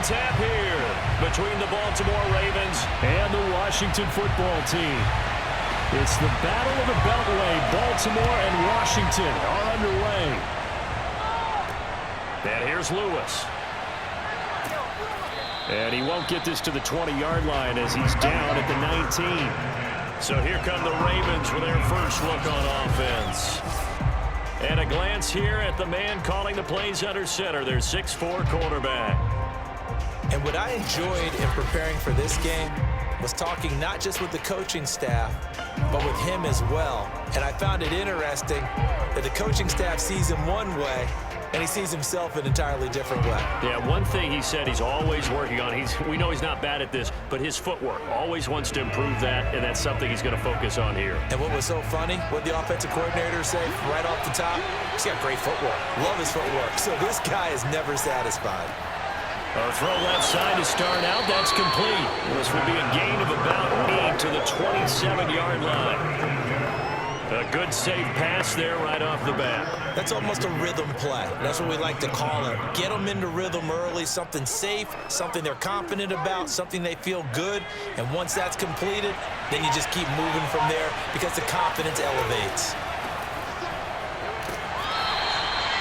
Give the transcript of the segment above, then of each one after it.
tap here between the Baltimore Ravens and the Washington football team. It's the Battle of the Beltway. Baltimore and Washington are underway. And here's Lewis. And he won't get this to the 20-yard line as he's down at the 19. So here come the Ravens with their first look on offense. And a glance here at the man calling the plays under center, their 6'4" quarterback. And what I enjoyed in preparing for this game was talking not just with the coaching staff, but with him as well. And I found it interesting that the coaching staff sees him one way, and he sees himself an entirely different way. Yeah, one thing he said he's always working on, we know he's not bad at this, but his footwork, always wants to improve that, and that's something he's going to focus on here. And what was so funny, what the offensive coordinator say right off the top, he's got great footwork. Love his footwork. So this guy is never satisfied. A throw left side to start out. That's complete. This will be a gain of about 8 to the 27-yard line. A good safe pass there right off the bat. That's almost a rhythm play. That's what we like to call it. Get them into rhythm early, something safe, something they're confident about, something they feel good. And once that's completed, then you just keep moving from there because the confidence elevates.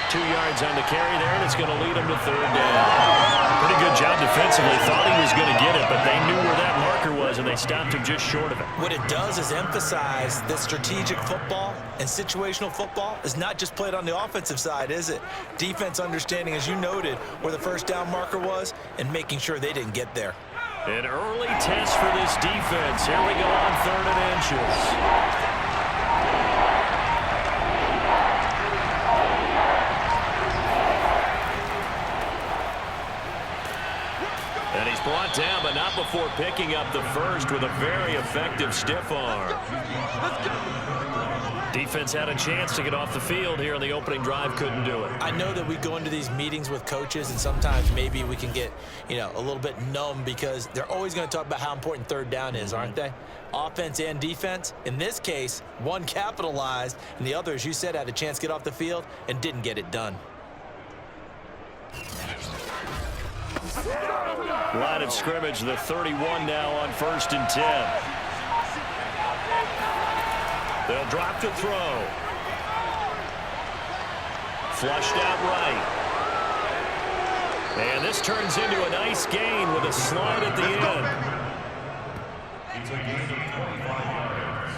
2 yards on the carry there, and it's going to lead him to third down. Pretty good job defensively. Thought he was going to get it, but they knew where that marker was, and they stopped him just short of it. What it does is emphasize that strategic football and situational football is not just played on the offensive side, is it? Defense understanding, as you noted, where the first down marker was and making sure they didn't get there. An early test for this defense. Here we go on 3rd and inches. And he's brought down, but not before picking up the first with a very effective stiff arm. Defense had a chance to get off the field here on the opening drive, couldn't do it. I know that we go into these meetings with coaches, and sometimes maybe we can get, a little bit numb because they're always going to talk about how important third down is, aren't they? Offense and defense. In this case, one capitalized, and the other, as you said, had a chance to get off the field and didn't get it done. Line of scrimmage, the 31 now on 1st and 10. They'll drop to throw. Flushed out right. And this turns into a nice gain with a slide at the end.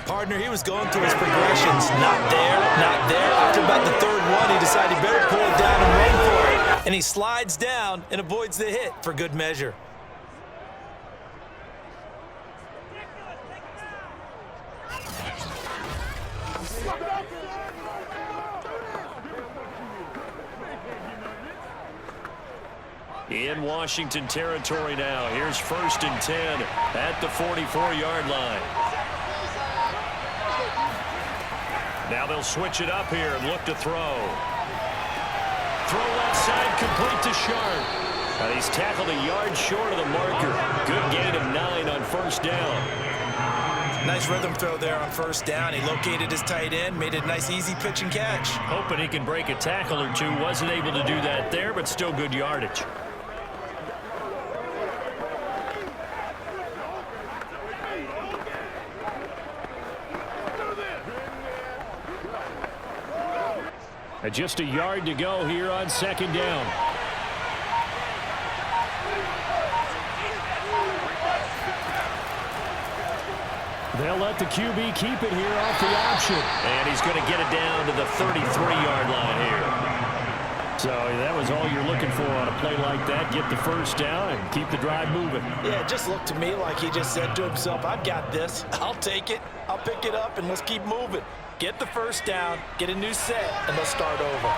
Partner, he was going through his progressions. Not there, not there. After about the third one, he decided he better pull it down and run for it. And he slides down and avoids the hit for good measure. In Washington territory now. Here's 1st and 10 at the 44-yard line. Now they'll switch it up here and look to throw. Throw left side, complete to Sharp. He's tackled a yard short of the marker. Good gain of 9 on 1st down. Nice rhythm throw there on 1st down. He located his tight end, made it a nice easy pitch and catch. Hoping he can break a tackle or two. Wasn't able to do that there, but still good yardage. Just a yard to go here on 2nd down. They'll let the QB keep it here off the option. And he's going to get it down to the 33-yard line here. So that was all you're looking for on a play like that. Get the first down and keep the drive moving. Yeah, it just looked to me like he just said to himself, I've got this. I'll take it. I'll pick it up, and let's keep moving. Get the first down, get a new set, and let's start over.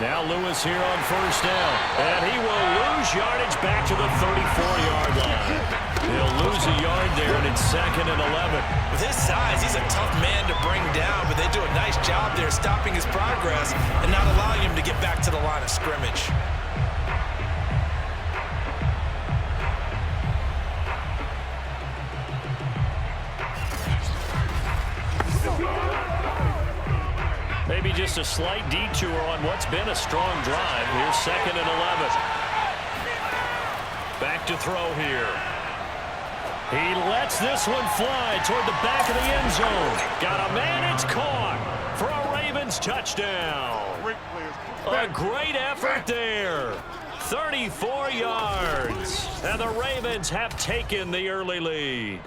Now Lewis here on 1st down. And he will lose yardage back to the 34-yard line. He'll lose a yard there, and it's 2nd and 11. With his size, he's a tough man to bring down, but they do a nice job there stopping his progress and not allowing him to get back to the line of scrimmage. just a slight detour on what's been a strong drive. Here's 2nd and 11. Back to throw here. He lets this one fly toward the back of the end zone. Got a man, it's caught for a Ravens touchdown. A great effort there. 34 yards. And the Ravens have taken the early lead.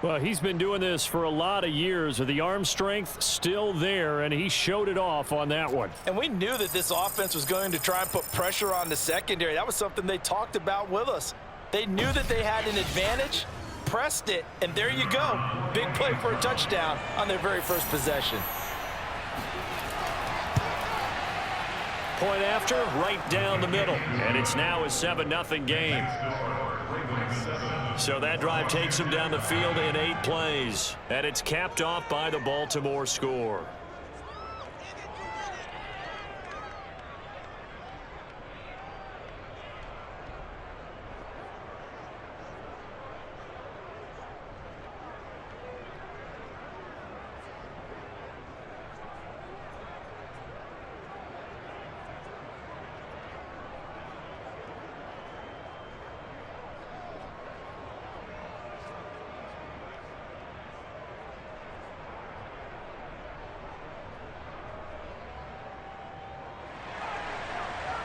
Well, he's been doing this for a lot of years with the arm strength still there, and he showed it off on that one. And we knew that this offense was going to try and put pressure on the secondary. That was something they talked about with us. They knew that they had an advantage, pressed it, and there you go. Big play for a touchdown on their very first possession. Point after, right down the middle. And it's now a 7-0 game. So that drive takes him down the field in 8 plays. And it's capped off by the Baltimore score.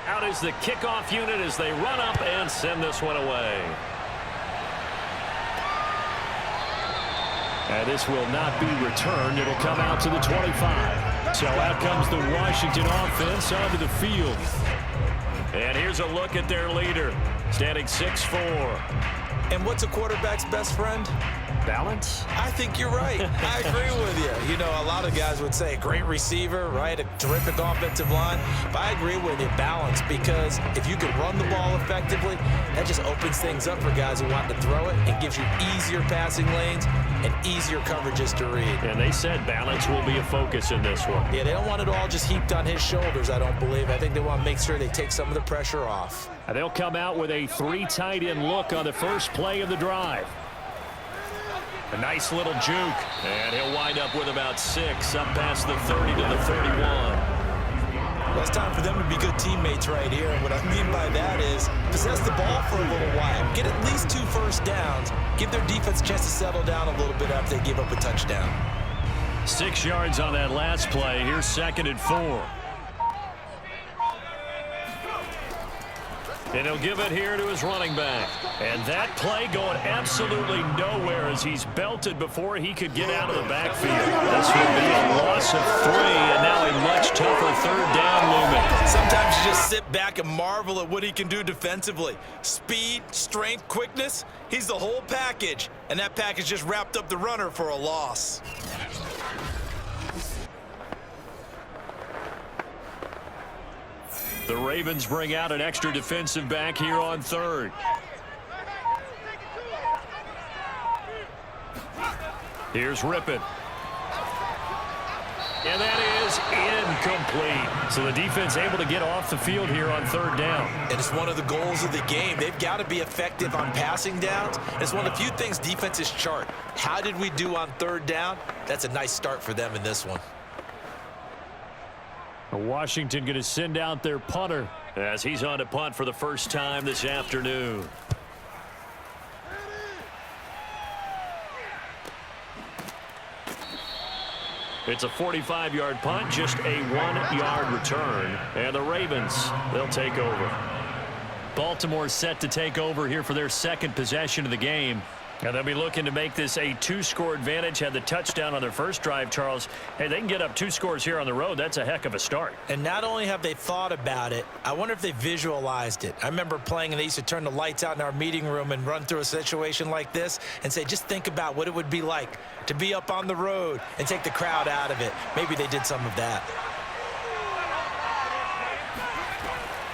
Out is the kickoff unit as they run up and send this one away. And this will not be returned. It'll come out to the 25. So out comes the Washington offense onto the field. And here's a look at their leader, standing 6'4". And what's a quarterback's best friend? Balance? I think you're right. I agree with you. You know, a lot of guys would say a great receiver, right? A terrific offensive line. But I agree with you, balance, because if you can run the ball effectively, that just opens things up for guys who want to throw it and gives you easier passing lanes and easier coverages to read. And they said balance will be a focus in this one. Yeah, they don't want it all just heaped on his shoulders, I don't believe. I think they want to make sure they take some of the pressure off. And they'll come out with a 3 tight end look on the first play of the drive. A nice little juke, and he'll wind up with about 6 up past the 30 to the 31. Well, it's time for them to be good teammates right here. And what I mean by that is possess the ball for a little while. Get at least 2 first downs. Give their defense a chance to settle down a little bit after they give up a touchdown. 6 yards on that last play. Here's 2nd and 4. And he'll give it here to his running back. And that play going absolutely nowhere as he's belted before he could get out of the backfield. This will be a loss of 3, and now a much tougher 3rd down looming. Sometimes you just sit back and marvel at what he can do defensively. Speed, strength, quickness, he's the whole package. And that package just wrapped up the runner for a loss. The Ravens bring out an extra defensive back here on 3rd. Here's Rypien. And that is incomplete. So the defense able to get off the field here on 3rd down. And it's one of the goals of the game. They've got to be effective on passing downs. It's one of the few things defenses chart. How did we do on 3rd down? That's a nice start for them in this one. Washington going to send out their punter as he's on to punt for the first time this afternoon. It's a 45-yard punt, just a 1-yard return. And the Ravens, they'll take over. Baltimore set to take over here for their 2nd possession of the game. And they'll be looking to make this a 2-score advantage. Had the touchdown on their first drive, Charles. Hey, they can get up 2 scores here on the road. That's a heck of a start. And not only have they thought about it, I wonder if they visualized it. I remember playing and they used to turn the lights out in our meeting room and run through a situation like this and say, just think about what it would be like to be up on the road and take the crowd out of it. Maybe they did some of that.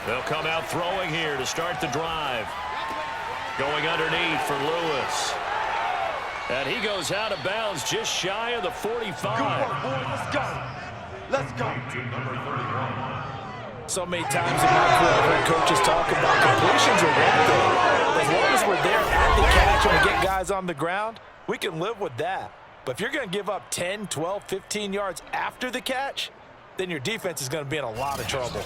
They'll come out throwing here to start the drive. Going underneath for Lewis. And he goes out of bounds just shy of the 45. Go on, boy. Let's go. Let's go. So many times in my career, I've heard coaches talk about completions are one thing. As long as we're there at the catch and we get guys on the ground, we can live with that. But if you're going to give up 10, 12, 15 yards after the catch, then your defense is going to be in a lot of trouble.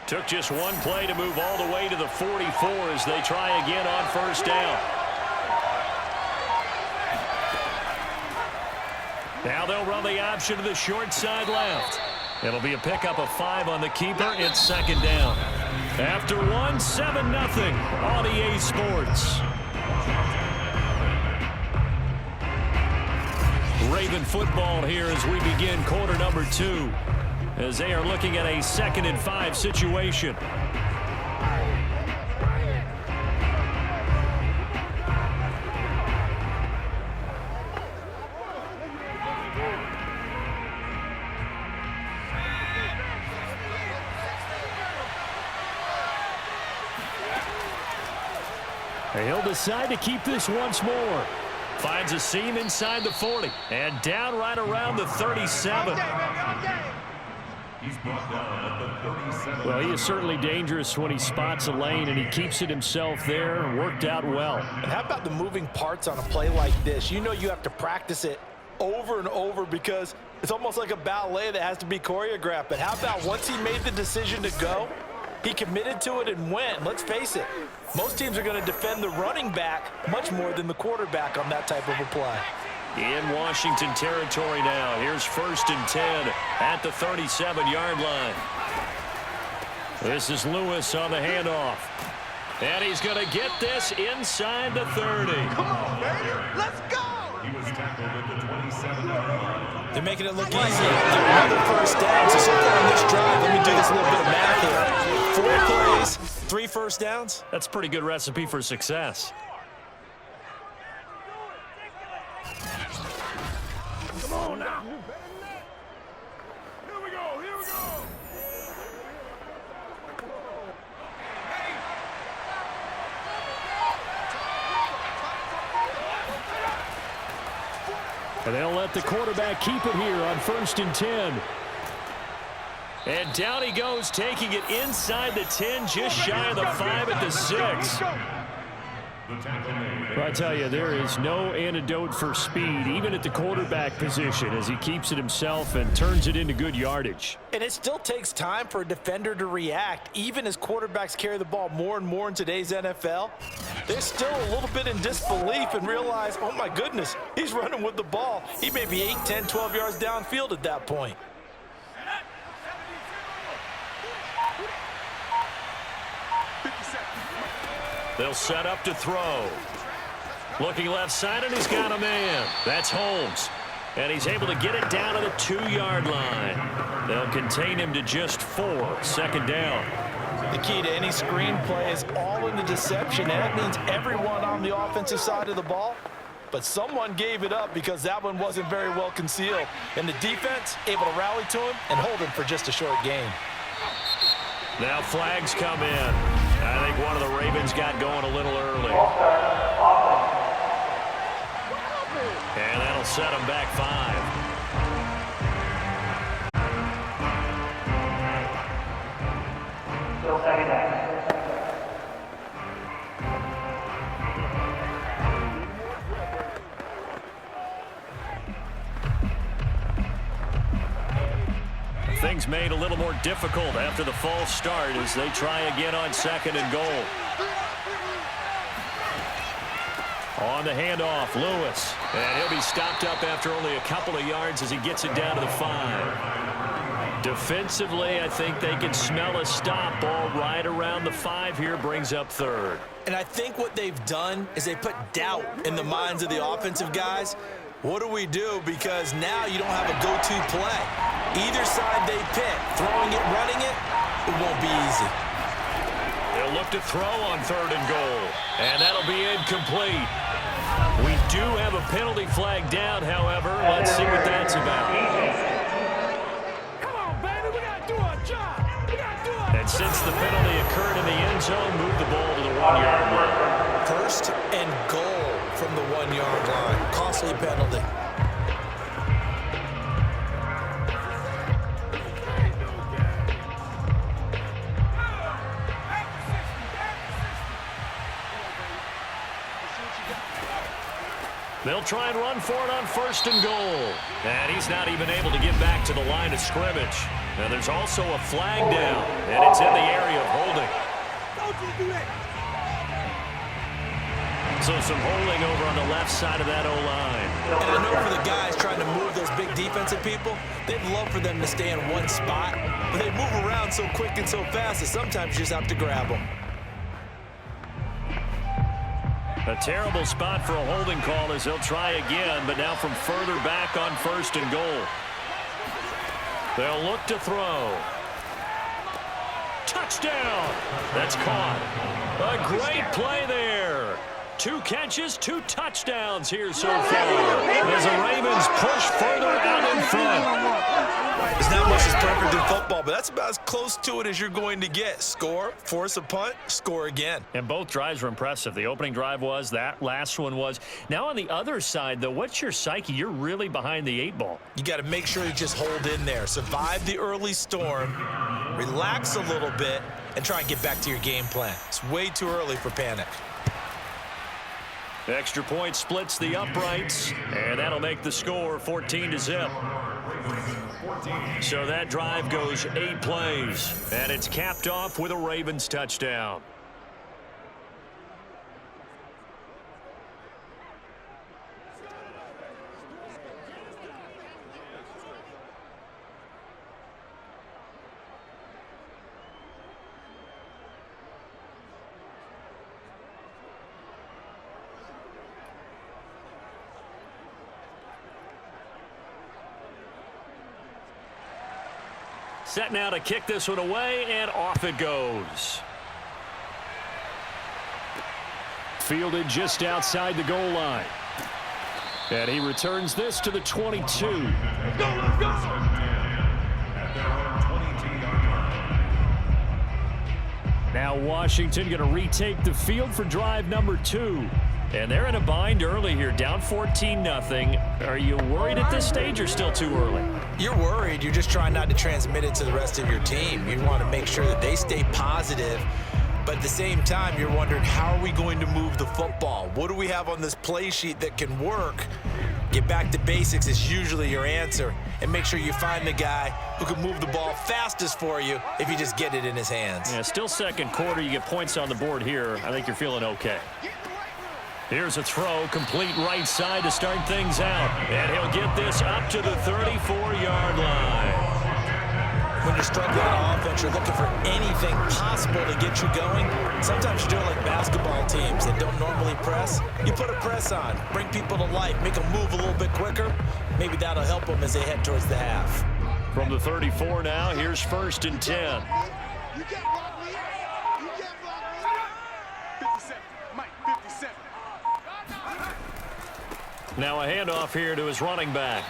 Took just one play to move all the way to the 44 as they try again on first down. Now they'll run the option to the short side left. It'll be a pickup of 5 on the keeper. It's second down. After 1, 7-0 on EA Sports. Raven football here as we begin quarter number 2, as they are looking at a 2nd and 5 situation. He'll decide to keep this once more. Finds a seam inside the 40 and down right around the 37. He's brought down at the 37. Well, he is certainly dangerous when he spots a lane, and he keeps it himself there and worked out well. And how about the moving parts on a play like this? You know you have to practice it over and over because it's almost like a ballet that has to be choreographed. But how about once he made the decision to go, he committed to it and went. Let's face it, most teams are going to defend the running back much more than the quarterback on that type of a play. In Washington territory now. Here's 1st and 10 at the 37-yard line. This is Lewis on the handoff. And he's going to get this inside the 30. Come on, baby. Let's go. He was tackled at the 27-yard line. They're making it look easy. They're another first down. So far on this drive, let me do this little bit of math here. 4 plays, 3 first downs. That's a pretty good recipe for success. Come on now. Here we go. Here we go. And they'll let the quarterback keep it here on 1st and 10. And down he goes, taking it inside the 10, just shy of the 5 at the 6. I tell you, there is no antidote for speed, even at the quarterback position, as he keeps it himself and turns it into good yardage. And it still takes time for a defender to react, even as quarterbacks carry the ball more and more in today's NFL. They're still a little bit in disbelief and realize, oh my goodness, he's running with the ball. He may be 8, 10, 12 yards downfield at that point. They'll set up to throw. Looking left side, and he's got a man. That's Holmes. And he's able to get it down to the 2-yard line. They'll contain him to just 4. 2nd down. The key to any screen play is all in the deception, and that means everyone on the offensive side of the ball. But someone gave it up because that one wasn't very well concealed. And the defense able to rally to him and hold him for just a short gain. Now flags come in. I think one of the Ravens got going a little early. And that'll set them back 5. Still 2nd down. Things made a little more difficult after the false start as they try again on 2nd and goal. On the handoff, Lewis. And he'll be stopped up after only a couple of yards as he gets it down to the 5. Defensively, I think they can smell a stop. Ball right around the 5 here, brings up 3rd. And I think what they've done is they put doubt in the minds of the offensive guys. What do we do? Because now you don't have a go-to play. Either side they pick, throwing it, running it, it won't be easy. They'll look to throw on 3rd and goal, and that'll be incomplete. We do have a penalty flag down, however. Let's see what that's about. Come on, baby. We got to do our job. We got to do our And since the penalty occurred in the end zone, move the ball to the 1-yard line. 1st and goal from the 1-yard line. Costly penalty. They'll try and run for it on 1st and goal. And he's not even able to get back to the line of scrimmage. Now there's also a flag down, and it's in the area of holding. Don't you do that. So some holding over on the left side of that O-line. And I know for the guys trying to move those big defensive people, they'd love for them to stay in one spot, but they move around so quick and so fast that sometimes you just have to grab them. A terrible spot for a holding call as they'll try again, but now from further back on 1st and goal. They'll look to throw. Touchdown! That's caught. A great play there. 2 catches, 2 touchdowns here so far as the Ravens push further out in front. There's not much that's perfect in football, but that's about as close to it as you're going to get. Score, force a punt, score again. And both drives were impressive. The opening drive was, that last one was. Now on the other side, though, what's your psyche? You're really behind the 8 ball. You got to make sure you just hold in there. Survive the early storm, relax a little bit, and try and get back to your game plan. It's way too early for panic. Extra point splits the uprights, and that'll make the score 14-0. So that drive goes 8 plays, and it's capped off with a Ravens touchdown. Set now to kick this one away, and off it goes. Fielded just outside the goal line. And he returns this to the 22. Let's go, let's go. Now Washington going to retake the field for drive number 2. And they're in a bind early here, down 14-0. Are you worried at this stage or still too early? You're worried. You're just trying not to transmit it to the rest of your team. You want to make sure that they stay positive. But at the same time, you're wondering, how are we going to move the football? What do we have on this play sheet that can work? Get back to basics is usually your answer. And make sure you find the guy who can move the ball fastest for you if you just get it in his hands. Yeah, still second quarter. You get points on the board here. I think you're feeling okay. Here's a throw, complete right side to start things out. And he'll get this up to the 34-yard line. When you're struggling on offense, you're looking for anything possible to get you going. Sometimes you do it like basketball teams that don't normally press. You put a press on, bring people to life, make them move a little bit quicker. Maybe that'll help them as they head towards the half. From the 34 now, here's 1st and 10. You can't block me. You can't block me. 57, Mike, 57. Now a handoff here to his running back.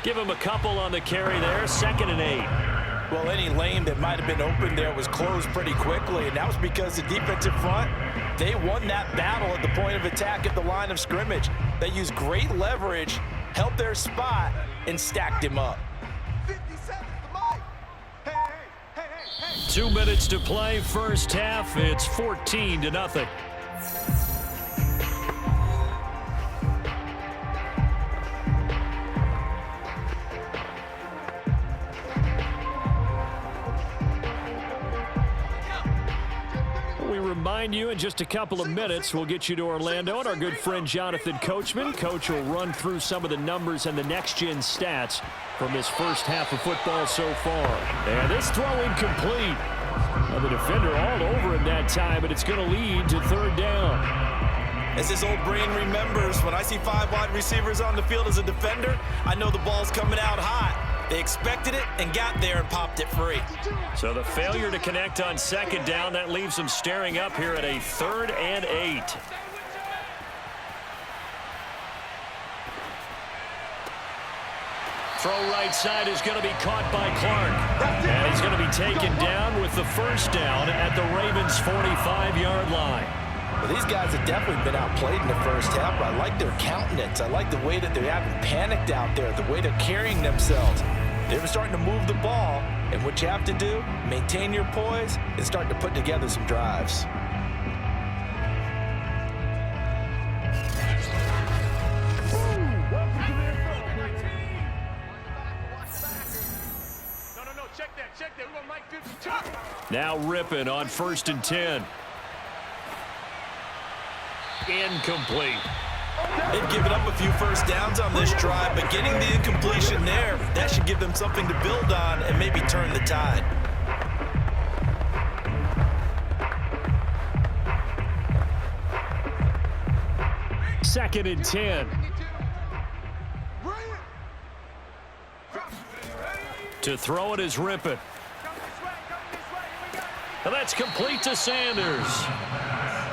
Give him a couple on the carry there, 2nd and 8. Well, any lane that might have been open there was closed pretty quickly, and that was because the defensive front, they won that battle at the point of attack at the line of scrimmage. They used great leverage, held their spot, and stacked him up. 57 to Mike. Hey. 2 minutes to play, first half. It's 14-0. Remind you in just a couple of minutes we'll get you to Orlando and our good friend Jonathan Coachman. Coach will run through some of the numbers and the next-gen stats from this first half of football so far. And this throw incomplete. Now the defender all over him that time, but it's going to lead to 3rd down. As his old brain remembers, when I see 5 wide receivers on the field as a defender, I know the ball's coming out hot. They expected it and got there and popped it free. So the failure to connect on 2nd down, that leaves them staring up here at a 3rd and 8. Throw right side is going to be caught by Clark. And he's going to be taken down with the 1st down at the Ravens' 45-yard line. Well, these guys have definitely been outplayed in the first half, but I like their countenance. I like the way that they haven't panicked out there, the way they're carrying themselves. They're starting to move the ball, and what you have to do, maintain your poise and start to put together some drives. check that. We're going to Mike 52. Now Rypien on 1st and 10. Incomplete. They've given up a few first downs on this drive, but getting the incompletion there, that should give them something to build on and maybe turn the tide. Second and 10. To throw it is Rypien. And that's complete to Sanders.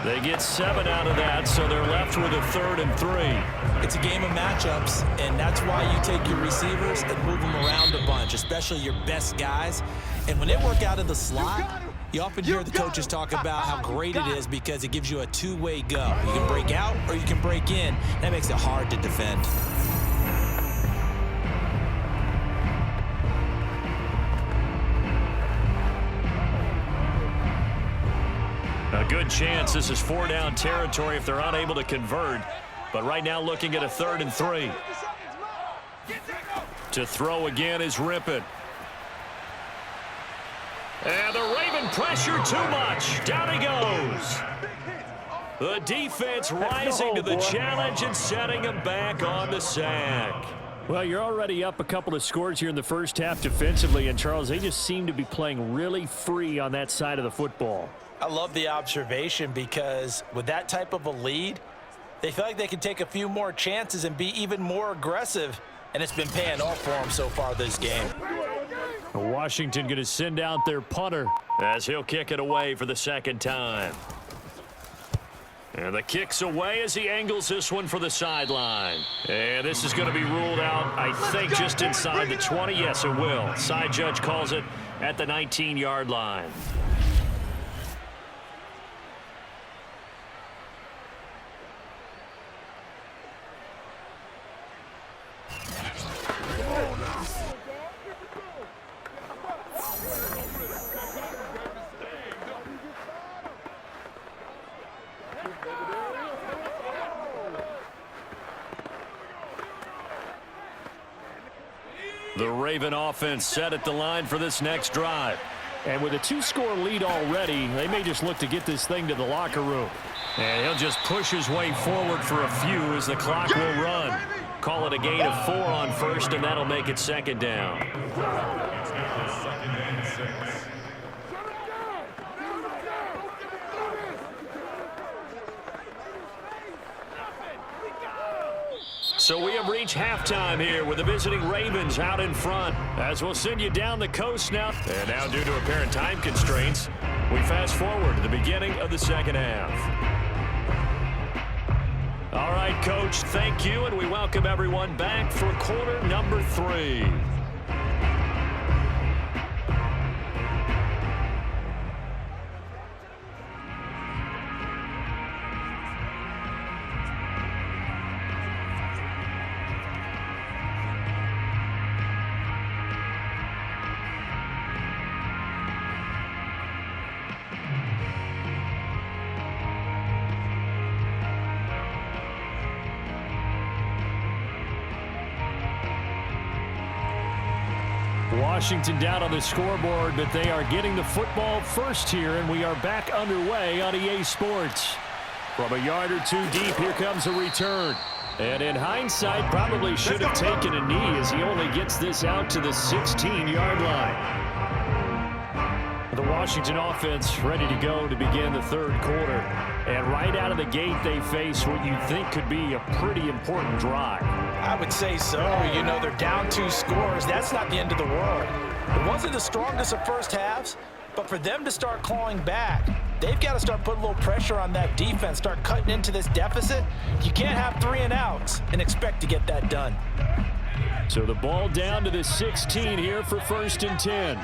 They get 7 out of that, so they're left with a 3rd and 3. It's a game of matchups, and that's why you take your receivers and move them around a bunch, especially your best guys. And when they work out of the slot, you often hear the coaches talk about how great it is because it gives you a two-way go. You can break out or you can break in. That makes it hard to defend. A good chance this is 4-down territory if they're unable to convert. But right now looking at a 3rd and 3. To throw again is Rypien. And the Raven pressure too much. Down he goes. The defense rising to the challenge and setting him back on the sack. Well, you're already up a couple of scores here in the first half defensively, and Charles, they just seem to be playing really free on that side of the football. I love the observation because with that type of a lead, they feel like they can take a few more chances and be even more aggressive, and it's been paying off for them so far this game. Washington going to send out their punter as he'll kick it away for the second time. And the kick's away as he angles this one for the sideline. And this is going to be ruled out, I think, just inside the 20. Yes, it will. Side judge calls it at the 19-yard line. The Raven offense set at the line for this next drive. And with a 2-score lead already, they may just look to get this thing to the locker room. And he'll just push his way forward for a few as the clock will run. Call it a gain of 4 on first, and that'll make it 2nd down. So we have reached halftime here with the visiting Ravens out in front. As we'll send you down the coast now. And now due to apparent time constraints, we fast forward to the beginning of the second half. All right, Coach, thank you, and we welcome everyone back for quarter number 3. Washington down on the scoreboard, but they are getting the football first here, and we are back underway on EA Sports. From a yard or two deep, here comes a return. And in hindsight, probably should have taken a knee as he only gets this out to the 16-yard line. The Washington offense ready to go to begin the third quarter. And right out of the gate, they face what you think could be a pretty important drive. I would say so. You know, they're down 2 scores. That's not the end of the world. It wasn't the strongest of first halves, but for them to start clawing back, they've got to start putting a little pressure on that defense, start cutting into this deficit. You can't have 3 and outs and expect to get that done. So the ball down to the 16 here for 1st and 10.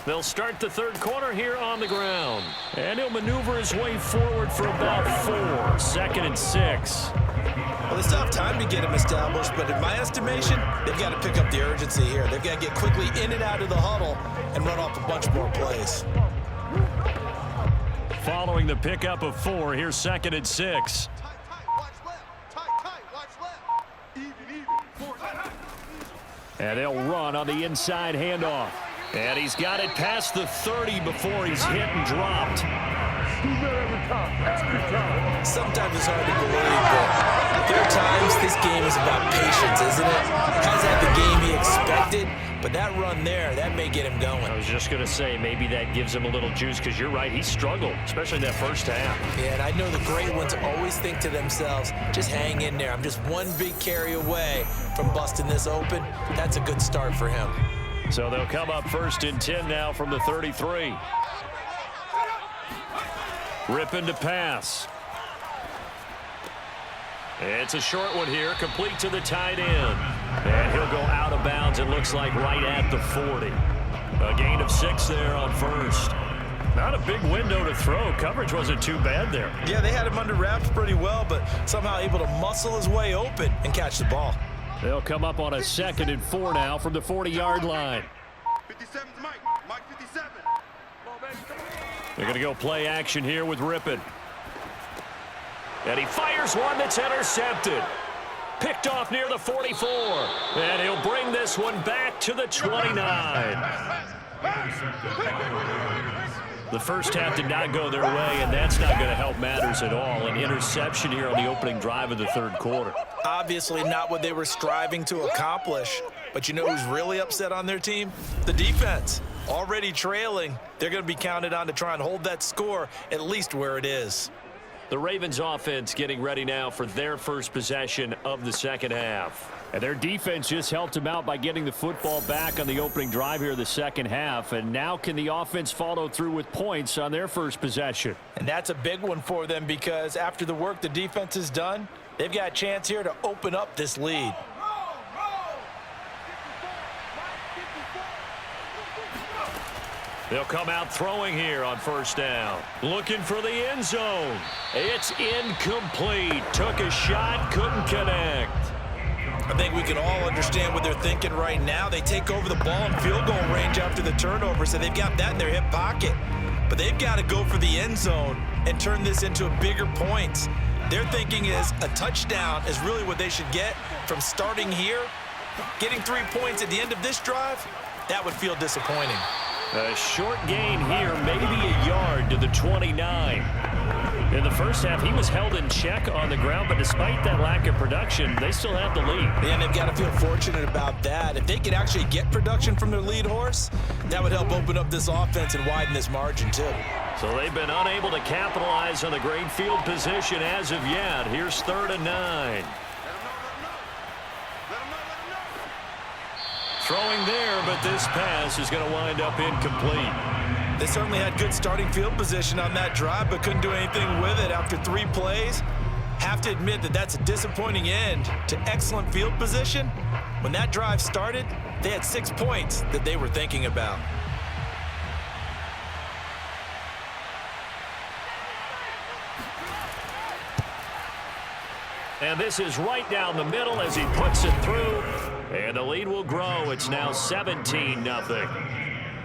They'll start the third quarter here on the ground. And he'll maneuver his way forward for about 4. 2nd and 6. Well, they still have time to get him established, but in my estimation, they've got to pick up the urgency here. They've got to get quickly in and out of the huddle and run off a bunch more plays. Following the pickup of 4, here's 2nd and 6. Tight, watch left. Tight, watch left. Even. And they'll run on the inside handoff. And he's got it past the 30 before he's hit and dropped. Sometimes it's hard to believe, but there are times this game is about patience, isn't it? Hasn't had the game he expected, but that run there, that may get him going. I was just going to say, maybe that gives him a little juice, because you're right, he struggled, especially in that first half. Yeah, and I know the great ones always think to themselves, just hang in there. I'm just one big carry away from busting this open. That's a good start for him. So they'll come up 1st and 10 now from the 33. Rypien to pass. It's a short one here, complete to the tight end. And he'll go out of bounds, it looks like right at the 40. A gain of 6 there on 1st. Not a big window to throw. Coverage wasn't too bad there. Yeah, they had him under wraps pretty well, but somehow able to muscle his way open and catch the ball. They'll come up on a 2nd and 4 now from the 40-yard line. 57's Mike. Mike 57. They're going to go play action here with Rypien. And he fires one that's intercepted. Picked off near the 44. And he'll bring this one back to the 29. The first half did not go their way, and that's not going to help matters at all. An interception here on the opening drive of the 3rd quarter. Obviously not what they were striving to accomplish. But you know who's really upset on their team? The defense. Already trailing, they're going to be counted on to try and hold that score at least where it is. The Ravens offense getting ready now for their first possession of the 2nd half. And their defense just helped them out by getting the football back on the opening drive here of the 2nd half. And now can the offense follow through with points on their first possession? And that's a big one for them, because after the work the defense has done, they've got a chance here to open up this lead. They'll come out throwing here on 1st down. Looking for the end zone. It's incomplete. Took a shot, couldn't connect. I think we can all understand what they're thinking right now. They take over the ball in field goal range after the turnover, so they've got that in their hip pocket. But they've got to go for the end zone and turn this into a bigger point. Their thinking is a touchdown is really what they should get from starting here. Getting 3 points at the end of this drive, that would feel disappointing. A short gain here, maybe a yard to the 29. In the first half, he was held in check on the ground, but despite that lack of production, they still have the lead. And they've got to feel fortunate about that. If they could actually get production from their lead horse, that would help open up this offense and widen this margin too. So they've been unable to capitalize on the great field position as of yet. Here's 3rd and 9. Throwing there, but this pass is going to wind up incomplete. They certainly had good starting field position on that drive, but couldn't do anything with it after 3 plays. Have to admit that that's a disappointing end to excellent field position. When that drive started, they had 6 points that they were thinking about. And this is right down the middle as he puts it through. And the lead will grow. It's now 17-0.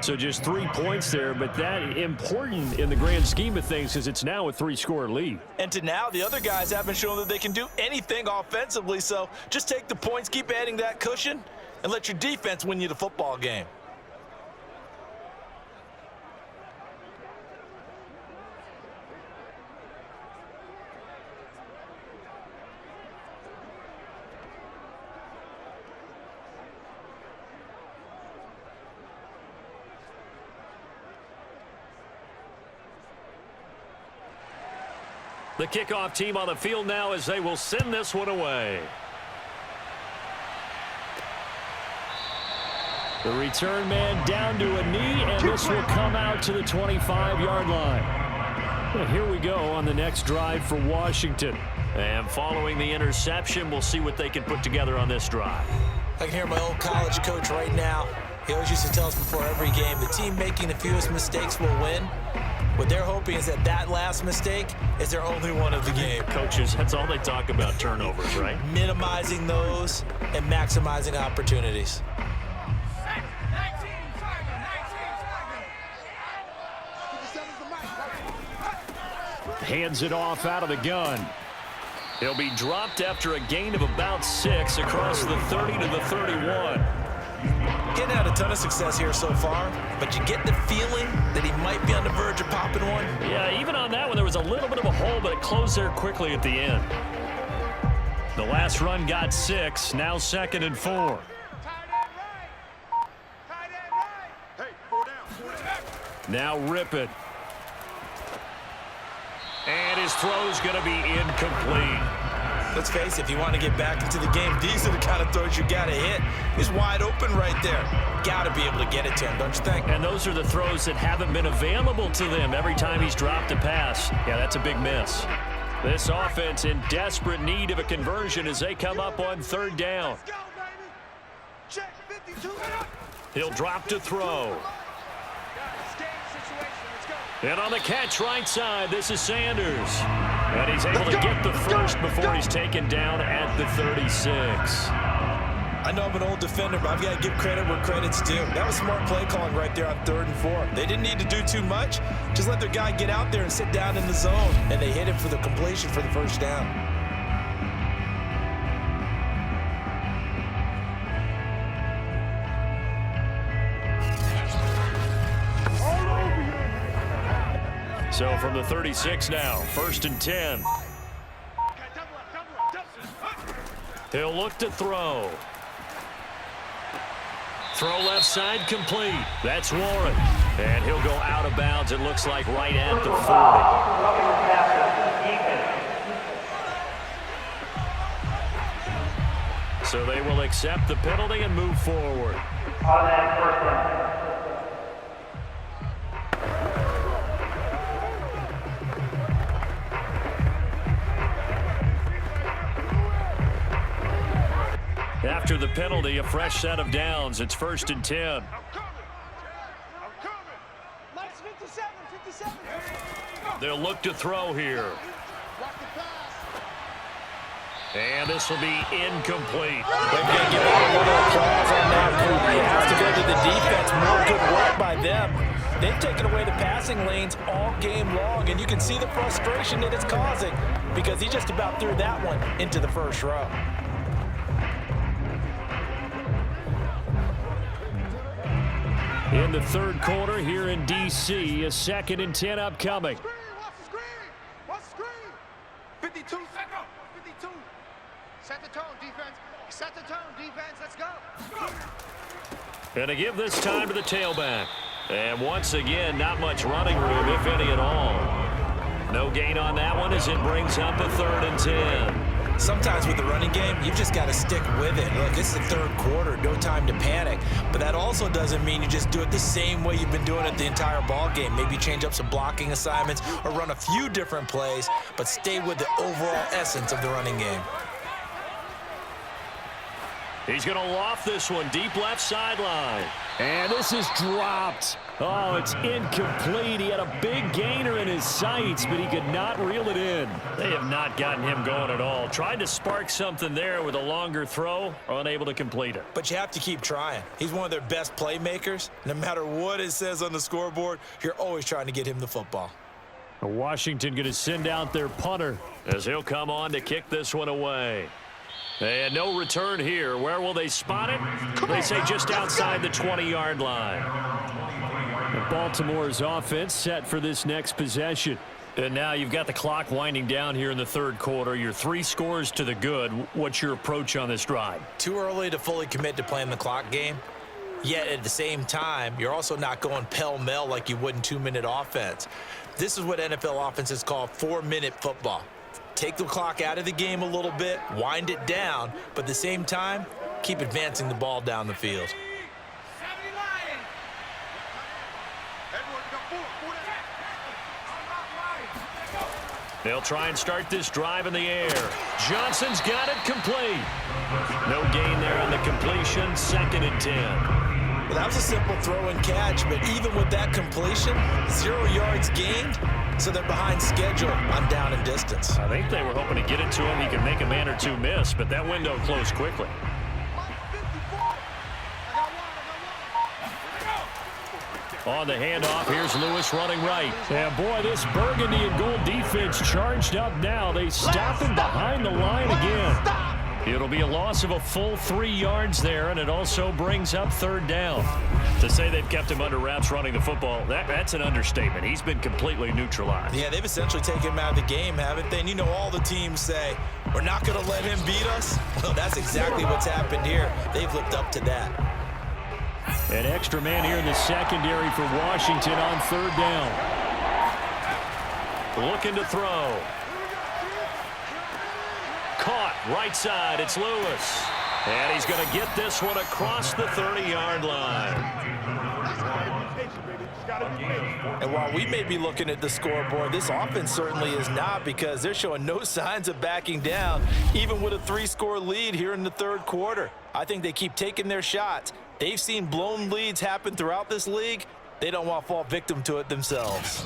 So just 3 points there, but that important in the grand scheme of things because it's now a 3-score lead. And to now, the other guys haven't shown that they can do anything offensively, so just take the points, keep adding that cushion, and let your defense win you the football game. The kickoff team on the field now as they will send this one away. The return man down to a knee, and this will come out to the 25-yard line. Well, here we go on the next drive for Washington. And following the interception, we'll see what they can put together on this drive. I can hear my old college coach right now. He always used to tell us before every game, the team making the fewest mistakes will win. What they're hoping is that last mistake is their only one of the game. Coaches, that's all they talk about, turnovers, right? Minimizing those and maximizing opportunities. Hands it off out of the gun. He'll be dropped after a gain of about 6 across the 30 to the 31. Getting out a ton of success here so far, but you get the feeling that he might be on the verge of popping one. Yeah, even on that one, there was a little bit of a hole, but it closed there quickly at the end. The last run got 6, now 2nd and 4. Now Rypien. And his throw's going to be incomplete. Let's face it, if you want to get back into the game, these are the kind of throws you got to hit. He's wide open right there. Got to be able to get it to him, don't you think? And those are the throws that haven't been available to them every time he's dropped a pass. Yeah, that's a big miss. This offense in desperate need of a conversion as they come up on 3rd down. He'll drop to throw. And on the catch right side, this is Sanders. And he's able to get the first before he's taken down at the 36. I know I'm an old defender, but I've got to give credit where credit's due. That was smart play calling right there on 3rd and 4. They didn't need to do too much. Just let their guy get out there and sit down in the zone. And they hit him for the completion for the first down. So from the 36 now, 1st and 10. He'll look to throw. Throw left side complete. That's Warren. And he'll go out of bounds, it looks like, right at the 40. So they will accept the penalty and move forward. After the penalty, a fresh set of downs. It's 1st and 10. They'll look to throw here. And this will be incomplete. They're going to give out a little applause on that. He has to go to the defense. More good work by them. They've taken away the passing lanes all game long, and you can see the frustration that it's causing because he just about threw that one into the first row. In the 3rd quarter here in D.C., a 2nd and 10 upcoming. Watch the screen. 52. 52. Set the tone, defense. Set the tone, defense. Let's go. And to give this time to the tailback. And once again, not much running room, if any at all. No gain on that one as it brings up a 3rd and 10. Sometimes with the running game, you've just got to stick with it. Look, it's the 3rd quarter, no time to panic. But that also doesn't mean you just do it the same way you've been doing it the entire ball game. Maybe change up some blocking assignments or run a few different plays, but stay with the overall essence of the running game. He's going to loft this one deep left sideline. And this is dropped. Oh, it's incomplete. He had a big gainer in his sights, but he could not reel it in. They have not gotten him going at all. Tried to spark something there with a longer throw, unable to complete it. But you have to keep trying. He's one of their best playmakers. No matter what it says on the scoreboard, you're always trying to get him the football. Washington going to send out their punter as he'll come on to kick this one away. And no return here. Where will they spot it? They say just outside the 20-yard line. And Baltimore's offense set for this next possession. And now you've got the clock winding down here in the 3rd quarter. You're 3 scores to the good. What's your approach on this drive? Too early to fully commit to playing the clock game. Yet at the same time, you're also not going pell-mell like you would in 2-minute offense. This is what NFL offenses call 4-minute football. Take the clock out of the game a little bit, wind it down, but at the same time, keep advancing the ball down the field. They'll try and start this drive in the air. Johnson's got it complete. No gain there on the completion, 2nd and 10. Well, that was a simple throw and catch, but even with that completion, 0 yards gained, so they're behind schedule on down and distance. I think they were hoping to get it to him. He could make a man or two miss, but that window closed quickly. On the handoff, here's Lewis running right. And boy, this burgundy and gold defense charged up now. They stop him behind the line again. It'll be a loss of a full 3 yards there, and it also brings up third down. To say they've kept him under wraps running the football, that's an understatement. He's been completely neutralized. Yeah, they've essentially taken him out of the game, haven't they? And you know all the teams say, we're not going to let him beat us. Well, that's exactly what's happened here. They've lived up to that. An extra man here in the secondary for Washington on third down. Looking to throw. Caught right side. It's Lewis. And he's going to get this one across the 30-yard line. And while we may be looking at the scoreboard, this offense certainly is not, because they're showing no signs of backing down, even with a 3-score lead here in the third quarter. I think they keep taking their shots. They've seen blown leads happen throughout this league. They don't want to fall victim to it themselves.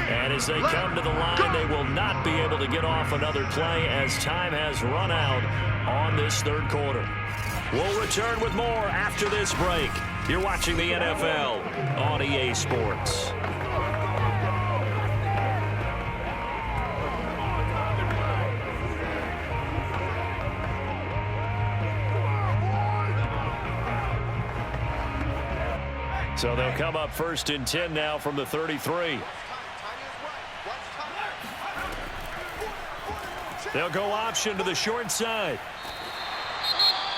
And as they come to the line, they will not be able to get off another play as time has run out on this third quarter. We'll return with more after this break. You're watching the NFL on EA Sports. So they'll come up 1st and 10 now from the 33. They'll go option to the short side.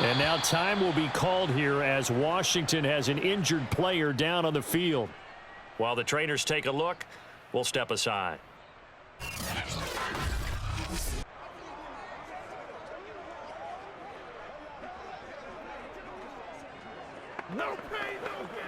And now time will be called here as Washington has an injured player down on the field. While the trainers take a look, we'll step aside. No pain, no gain.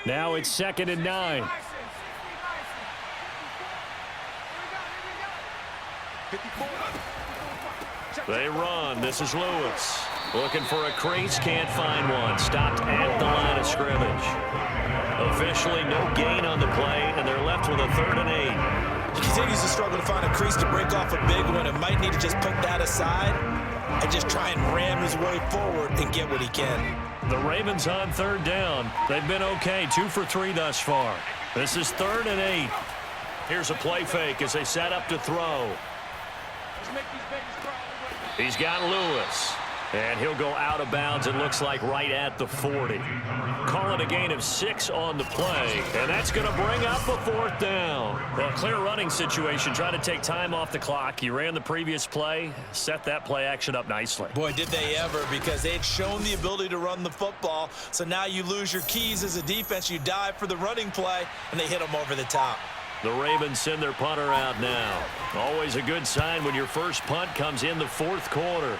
Now it's 2nd and 9. They run. This is Lewis. Looking for a crease. Can't find one. Stopped at the line of scrimmage. Officially no gain on the play, and they're left with a 3rd and 8. He continues to struggle to find a crease to break off a big one, and might need to just put that aside and just try and ram his way forward and get what he can. The Ravens on 3rd down. They've been okay. 2 for 3 thus far. This is 3rd and 8. Here's a play fake as they set up to throw. He's got Lewis. And he'll go out of bounds, it looks like, right at the 40. Call it a gain of 6 on the play. And that's going to bring up a 4th down. Well, clear running situation. Try to take time off the clock. You ran the previous play. Set that play action up nicely. Boy, did they ever, because they had shown the ability to run the football. So now you lose your keys as a defense. You dive for the running play, and they hit them over the top. The Ravens send their punter out now. Always a good sign when your first punt comes in the 4th quarter.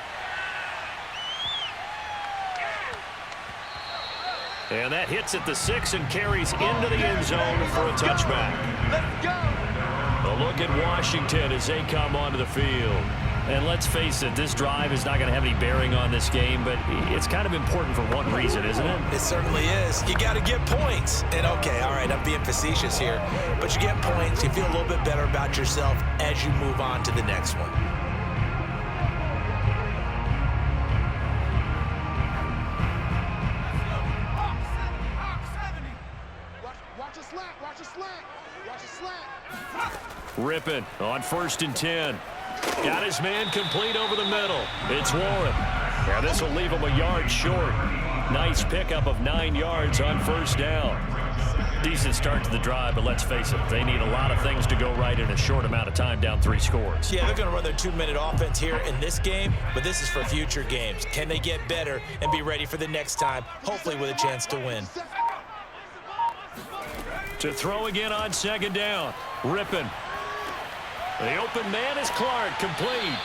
And that hits at the 6 and carries into the end zone for a touchback. Let's go. A look at Washington as they come onto the field. And let's face it, this drive is not going to have any bearing on this game, but it's kind of important for one reason, isn't it? It certainly is. You got to get points. And okay, all right, I'm being facetious here, but you get points, you feel a little bit better about yourself as you move on to the next one. Rypien on 1st and 10. Got his man complete over the middle. It's Warren. Now this will leave him a yard short. Nice pickup of 9 yards on 1st down. Decent start to the drive, but let's face it, they need a lot of things to go right in a short amount of time down 3 scores. Yeah, they're going to run their 2-minute offense here in this game, but this is for future games. Can they get better and be ready for the next time, hopefully with a chance to win? To throw again on 2nd down. Rypien. The open man is Clark, complete.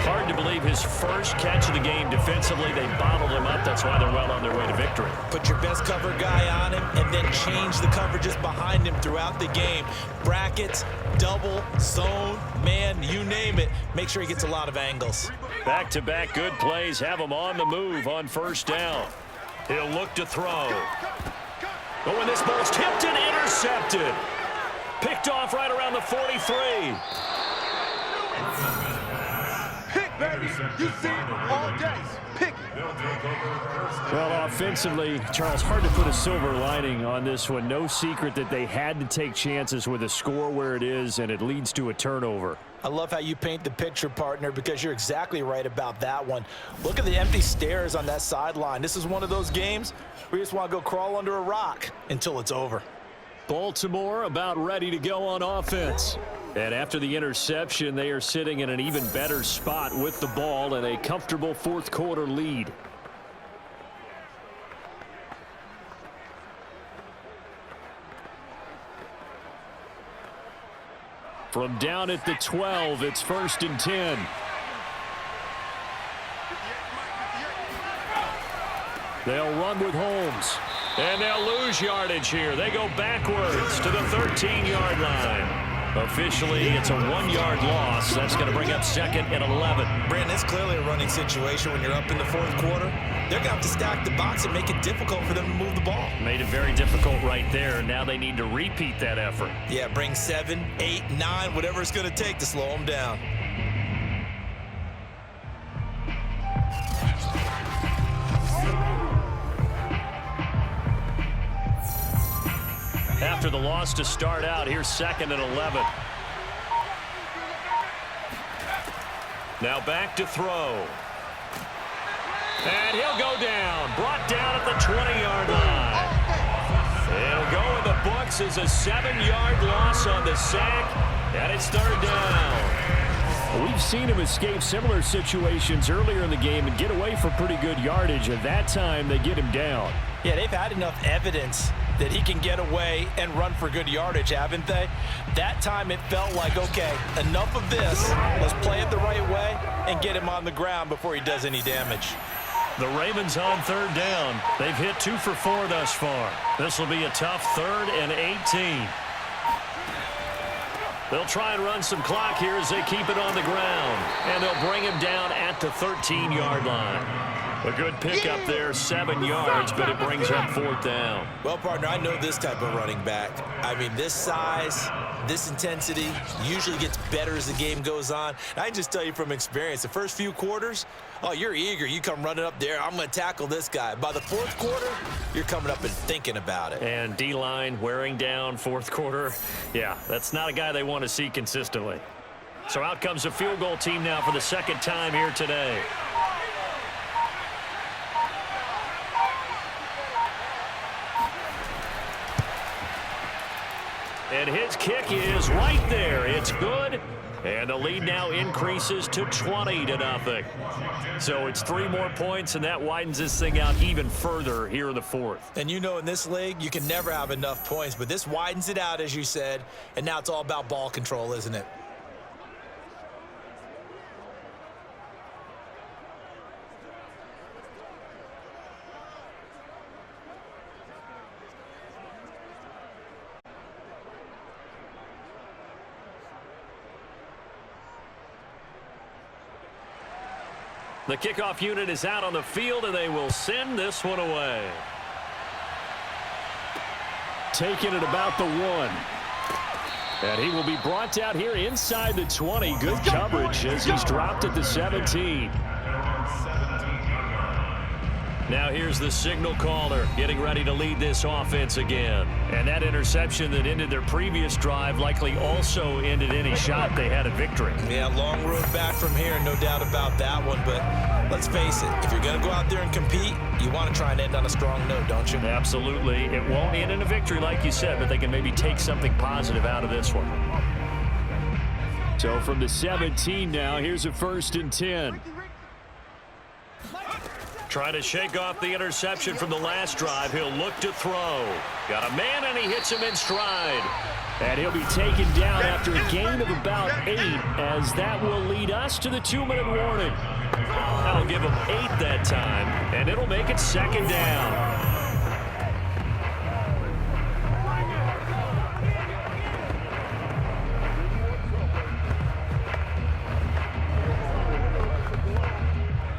Hard to believe his first catch of the game defensively. They bottled him up. That's why they're well on their way to victory. Put your best cover guy on him and then change the coverages behind him throughout the game. Brackets, double, zone, man, you name it. Make sure he gets a lot of angles. Back-to-back good plays have him on the move on first down. He'll look to throw. Oh, and this ball's tipped and intercepted. Picked off right around the 43. Pick, baby. You see it all day. Pick it. Well, offensively, Charles, hard to put a silver lining on this one. No secret that they had to take chances with a score where it is, and it leads to a turnover. I love how you paint the picture, partner, because you're exactly right about that one. Look at the empty stares on that sideline. This is one of those games where you just want to go crawl under a rock until it's over. Baltimore about ready to go on offense. And after the interception, they are sitting in an even better spot with the ball and a comfortable fourth quarter lead. From down at the 12, it's 1st and 10. They'll run with Holmes. And they'll lose yardage here. They go backwards to the 13-yard line. Officially, it's a 1-yard loss. That's going to bring up 2nd and 11. Brandon, it's clearly a running situation when you're up in the fourth quarter. They're going to have to stack the box and make it difficult for them to move the ball. Made it very difficult right there. Now they need to repeat that effort. Yeah, bring 7, 8, 9, whatever it's going to take to slow them down. After the loss to start out, here's 2nd and 11. Now back to throw. And he'll go down. Brought down at the 20-yard line. It'll go in the books as a 7-yard loss on the sack. And it's 3rd down. We've seen him escape similar situations earlier in the game and get away for pretty good yardage. At that time, they get him down. Yeah, they've had enough evidence that he can get away and run for good yardage, haven't they? That time it felt like, okay, enough of this. Let's play it the right way and get him on the ground before he does any damage. The Ravens on 3rd down. They've hit 2 for 4 thus far. This will be a tough 3rd and 18. They'll try and run some clock here as they keep it on the ground. And they'll bring him down at the 13-yard line. A good pickup there, 7 yards, but it brings up 4th down. Well, partner, I know this type of running back. I mean, this size, this intensity usually gets better as the game goes on. And I can just tell you from experience, the first few quarters, oh, you're eager. You come running up there. I'm going to tackle this guy. By the 4th quarter, you're coming up and thinking about it. And D-line wearing down 4th quarter. Yeah, that's not a guy they want to see consistently. So out comes a field goal team now for the 2nd time here today. And his kick is right there. It's good. And the lead now increases to 20-0. So it's 3 more points, and that widens this thing out even further here in the 4th. And you know, in this league, you can never have enough points, but this widens it out, as you said, and now it's all about ball control, isn't it? The kickoff unit is out on the field, and they will send this one away. Taking it about the 1. And he will be brought down here inside the 20. Good coverage as he's dropped at the 17. Now here's the signal caller getting ready to lead this offense again. And that interception that ended their previous drive likely also ended any shot they had at victory. Yeah, long road back from here, no doubt about that one. But let's face it, if you're going to go out there and compete, you want to try and end on a strong note, don't you? Absolutely. It won't end in a victory like you said, but they can maybe take something positive out of this one. So from the 17 now, here's a 1st and 10. Trying to shake off the interception from the last drive. He'll look to throw. Got a man, and he hits him in stride. And he'll be taken down after a gain of about 8, as that will lead us to the 2-minute warning. That'll give him 8 that time, and it'll make it 2nd down.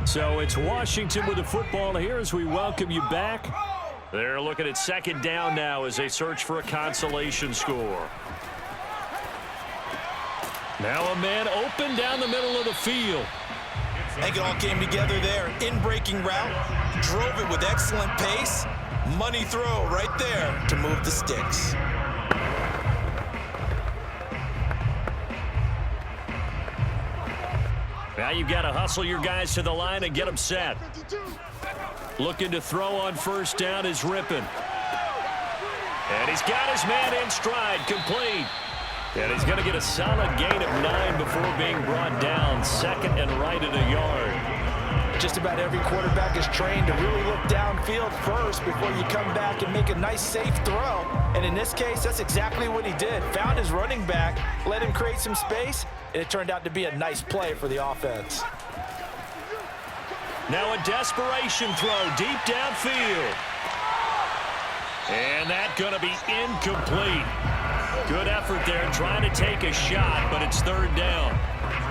So it's Washington with the football here as we welcome you back. They're looking at 2nd down now as they search for a consolation score. Now a man open down the middle of the field. I think it all came together there. In-breaking route, drove it with excellent pace. Money throw right there to move the sticks. Now you've got to hustle your guys to the line and get them set. Looking to throw on 1st down is Rypien. And he's got his man in stride, complete. And he's going to get a solid gain of 9 before being brought down, 2nd and right at a yard. Just about every quarterback is trained to really look downfield first before you come back and make a nice, safe throw. And in this case, that's exactly what he did. Found his running back, let him create some space, and it turned out to be a nice play for the offense. Now a desperation throw deep downfield. And that's going to be incomplete. Good effort there trying to take a shot, but it's 3rd down.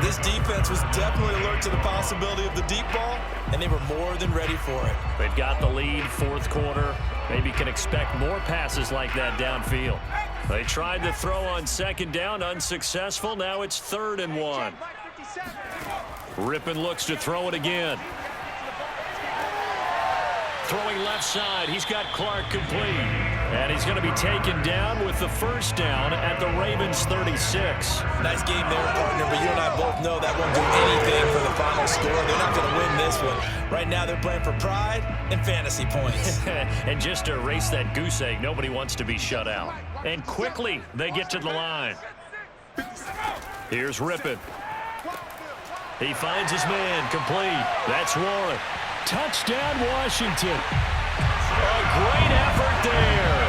This defense was definitely alert to the possibility of the deep ball, and they were more than ready for it. They've got the lead, 4th quarter. Maybe can expect more passes like that downfield. They tried to throw on 2nd down, unsuccessful. Now it's 3rd and 1. Rypien looks to throw it again. Throwing left side. He's got Clark complete. And he's going to be taken down with the 1st down at the Ravens 36. Nice game there, partner, but you and I both know that won't do anything for the final score. They're not going to win this one. Right now they're playing for pride and fantasy points. And just to erase that goose egg, nobody wants to be shut out. And quickly they get to the line. Here's Rypien. He finds his man, complete. That's Warren. Touchdown, Washington. A great effort there.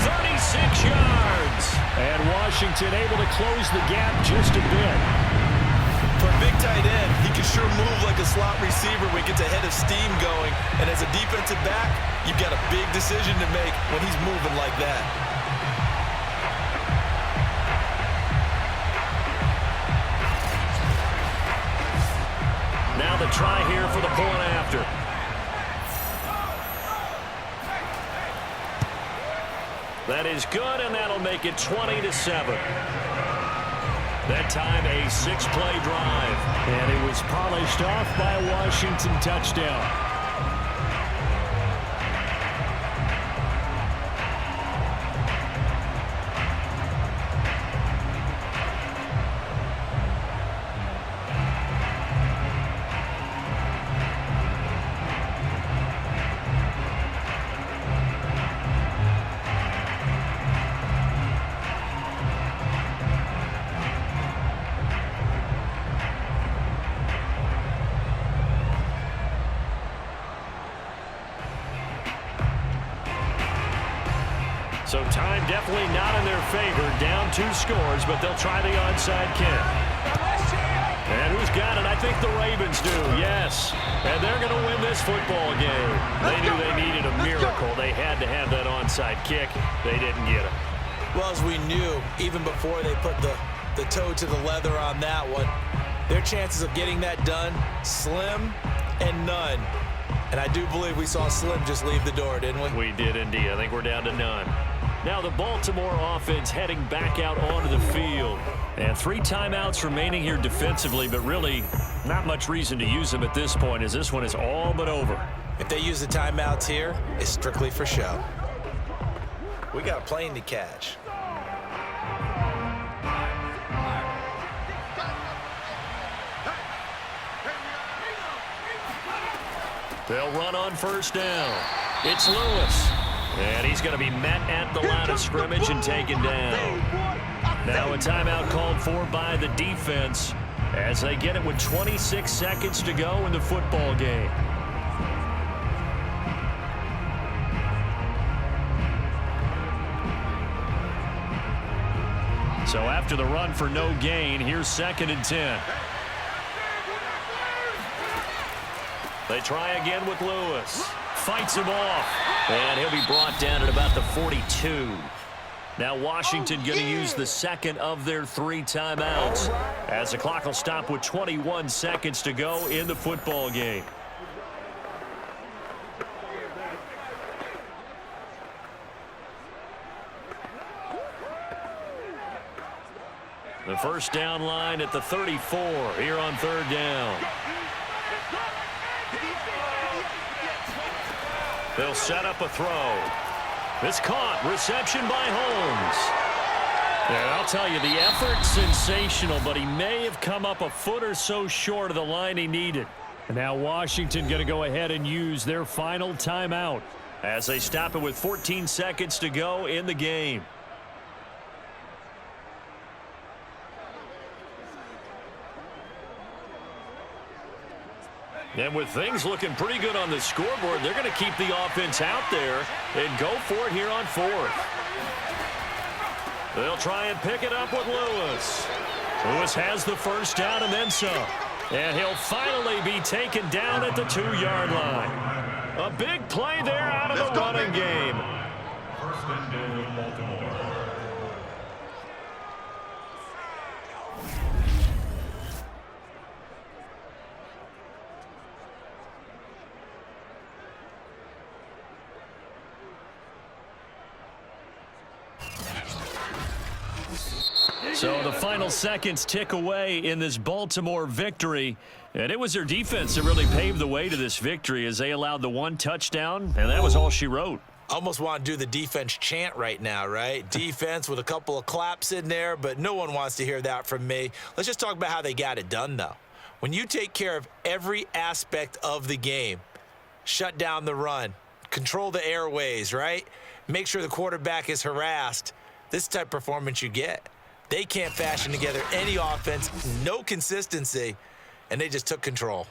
36 yards. And Washington able to close the gap just a bit. For a big tight end, he can sure move like a slot receiver when he gets a head of steam going. And as a defensive back, you've got a big decision to make when he's moving like that. Now the try here for the point after. That is good, and that'll make it 20-7. That time a 6-play drive. And it was polished off by a Washington touchdown. So time definitely not in their favor. Down 2 scores, but they'll try the onside kick. And who's got it? I think the Ravens do, yes. And they're going to win this football game. They knew they needed a miracle. They had to have that onside kick. They didn't get it. Well, as we knew, even before they put the toe to the leather on that one, their chances of getting that done, slim and none. And I do believe we saw Slim just leave the door, didn't we? We did indeed. I think we're down to none. Now the Baltimore offense heading back out onto the field. And 3 timeouts remaining here defensively, but really not much reason to use them at this point, as this one is all but over. If they use the timeouts here, it's strictly for show. We got a plane to catch. They'll run on 1st down. It's Lewis. And he's going to be met at the line of scrimmage and taken down. Now a timeout called for by the defense as they get it with 26 seconds to go in the football game. So after the run for no gain, here's 2nd and 10. They try again with Lewis. Fights him off. And he'll be brought down at about the 42. Now Washington going to use the 2nd of their 3 timeouts as the clock will stop with 21 seconds to go in the football game. The first down line at the 34 here on 3rd down. They'll set up a throw. It's caught. Reception by Holmes. And I'll tell you, the effort, sensational, but he may have come up a foot or so short of the line he needed. And now Washington going to go ahead and use their final timeout as they stop it with 14 seconds to go in the game. And with things looking pretty good on the scoreboard, they're going to keep the offense out there and go for it here on 4th. They'll try and pick it up with Lewis. Lewis has the first down and then some. And he'll finally be taken down at the 2-yard line. A big play there out of the running game. First and goal, Baltimore. So the final seconds tick away in this Baltimore victory. And it was their defense that really paved the way to this victory as they allowed the 1 touchdown, and that was all she wrote. Almost want to do the defense chant right now, right? Defense with a couple of claps in there, but no one wants to hear that from me. Let's just talk about how they got it done, though. When you take care of every aspect of the game, shut down the run, control the airways, right? Make sure the quarterback is harassed. This type of performance you get. They can't fashion together any offense, no consistency, and they just took control.